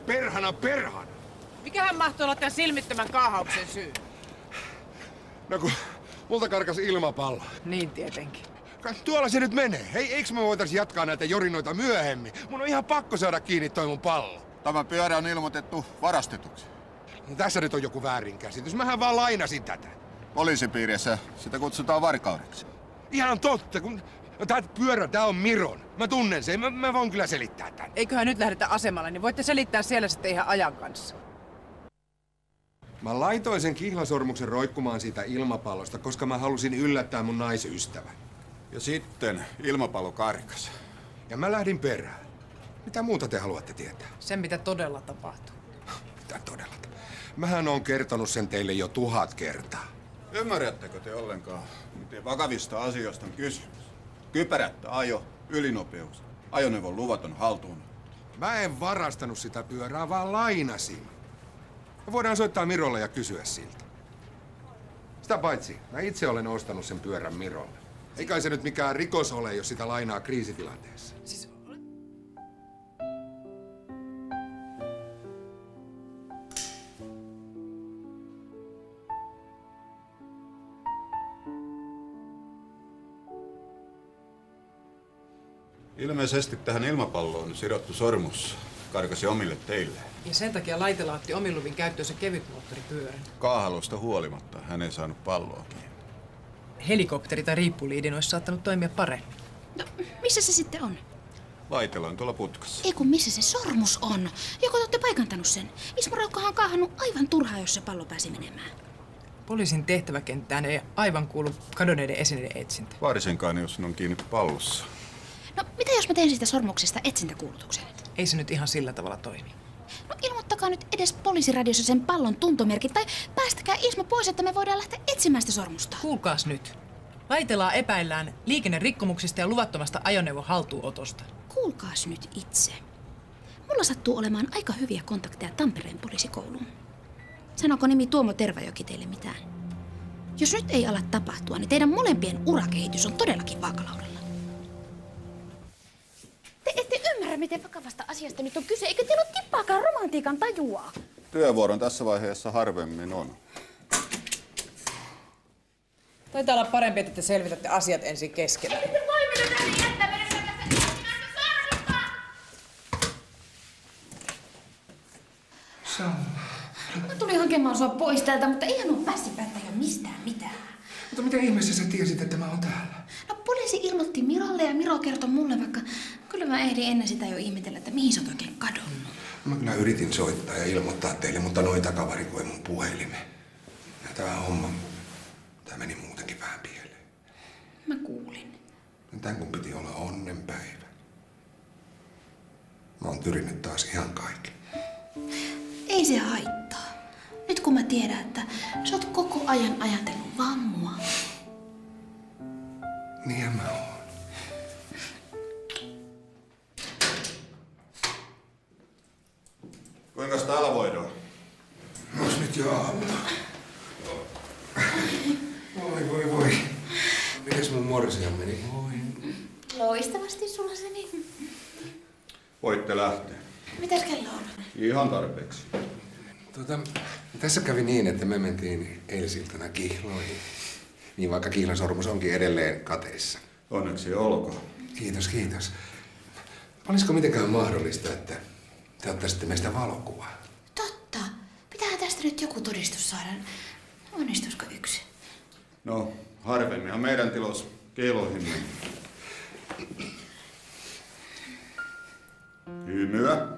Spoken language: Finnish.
Perhana! Mikähän mahtoi olla tämän silmittömän kaahauksen syy? No kun multa karkas ilmapallo. Niin tietenkin. Tuolla se nyt menee. Hei, eikö me voitais jatkaa näitä jorinoita myöhemmin? Mun on ihan pakko saada kiinni toi mun pallo. Tämä pyörä on ilmoitettu varastetuksi. No, tässä nyt on joku väärinkäsitys. Mähän vaan lainasin tätä. Poliisipiirissä sitä kutsutaan varkaudeksi. Ihan totta, kun tää on Miron. Mä tunnen sen. Mä voin kyllä selittää tän. Eiköhän nyt lähdetä asemalle, niin voitte selittää siellä sitten ihan ajan kanssa. Mä laitoin sen kihlasormuksen roikkumaan siitä ilmapallosta, koska mä halusin yllättää mun naisystävän. Ja sitten ilmapallo karkas. Ja mä lähdin perään. Mitä muuta te haluatte tietää? Sen, mitä todella tapahtuu. Mitä todella? Mähän oon kertonut sen teille jo 1000 kertaa. Ymmärrättekö te ollenkaan, miten vakavista asioista on kysymys? Kypärättä ajo, ylinopeus, ajoneuvon luvaton haltuun. Mä en varastanut sitä pyörää, vaan lainasin. Me voidaan soittaa Mirolle ja kysyä siltä. Sitä paitsi, mä itse olen ostanut sen pyörän Mirolle. Ei kai se nyt mikään rikos ole, jos sitä lainaa kriisitilanteessa. Siis... Ilmeisesti tähän ilmapalloon sidottu sormus karkasi omille teille. Ja sen takia Laitela otti omin luvin käyttöönsä kevytmoottoripyörän. Kaahalosta huolimatta hän ei saanut palloa kiinni. Helikopteri tai riippuliidin olisi saattanut toimia paremmin. No, missä se sitten on? Laitela on tuolla putkassa. Ei kun missä se sormus on? Joko te olette paikantanut sen? Ismo Raukkahan on kaahannut aivan turhaa, jos se pallo pääsi menemään. Poliisin tehtäväkenttään ei aivan kuulu kadonneiden esineiden etsintä. Varsinkaan, jos sen on kiinni pallossa. No, mitä jos mä teen siitä sormuksesta etsintäkuulutuksen? Ei se nyt ihan sillä tavalla toimi. No, ilmoittakaa nyt edes poliisiradiossa sen pallon tuntomerkit, tai päästäkää Ismo pois, että me voidaan lähteä etsimään sitä sormusta. Kuulkaas nyt. Laitelaa epäillään liikennerikkomuksista ja luvattomasta ajoneuvon haltuunotosta. Kuulkaas nyt itse. Mulla sattuu olemaan aika hyviä kontakteja Tampereen poliisikouluun. Sanooko nimi Tuomo Tervajoki teille mitään? Jos nyt ei ala tapahtua, niin teidän molempien urakehitys on todellakin vaakalaudalla. Te ette ymmärrä, miten vakavasta asiasta nyt on kyse, eikä teillä ole tippaakaan romantiikan tajua. Työvuoron tässä vaiheessa harvemmin on. Taitaa olla parempi, että te selvitätte asiat ensin keskenään. Ette voi mennä tänne jättää meidän kanssa sormusta! Mä tulin hakemaan sua pois täältä, mutta eihän oo pässipäättäjä mistään mitään. Mutta miten ihmeessä sä tiesit, että mä oon täällä? No poliisi ilmoitti Mirolle ja Miro kertoi mulle, vaikka kyllä mä ehdin ennen sitä jo ihmetellä, että mihin sä oot oikein kadonnut. Mä kyllä yritin soittaa ja ilmoittaa teille, mutta noi takavarikoi mun puhelimen. Ja tää homma, tää meni muutenkin vähän pieleen. Mä kuulin. Tän kun piti olla onnenpäivä. Mä oon tyrinnyt taas ihan kaikki. Ei se haittaa. Nyt kun mä tiedän, että sä oot koko ajan ajatellut vaan mua. Niinhän mä oon. Kuinkas täällä voidaan? Ois nyt jo aamulla. Voi. Mites mun morsian meni? Voi. Loistavasti sulaseni. Voitte lähteä. Mitäs kello on? Ihan tarpeeksi. Tässä kävi niin, että me mentiin eilisiltana kihloihin. Niin vaikka kihlasormus onkin edelleen kateissa. Onneksi olkoon. Kiitos. Olisiko mitenkään mahdollista, että te ottaisitte meistä valokuvaa? Totta. Pitäähän tästä nyt joku todistus saada. Onnistuisiko yksi? No, harvemminhan meidän tilos keiloihin. Hymyä.